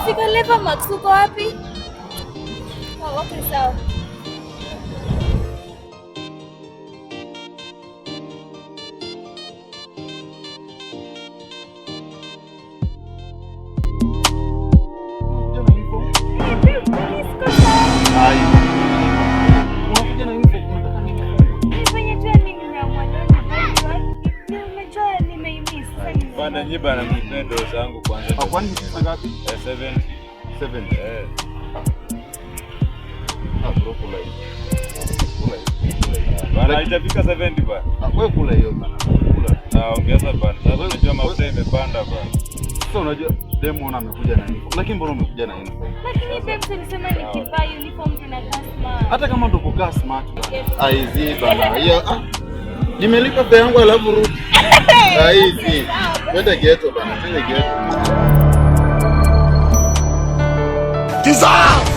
Umefika Lever Max, uko wapi? Oh, okay, sawa. Bana nyiba na mpendo zangu kwanza. Kwani pesa ngapi? 7. Bro kula hiyo. Bana itafika 70 bana. Wewe kula hiyo bana. Kula. Ongeza bana. Sasa unajua mafuta imepanda bana. Sasa unajua demo amekuja na uniform. Lakini mbona umekuja na uniform? Lakini demo tulisema nikivaa uniform tunakaa smart. Hata kama ndo kukaa smart bana. Aizi bana. Hiyo nimelipa pesa yangu alafu rudi. Aizi. Twende ghetto bana. Twende ghetto. Kizazi.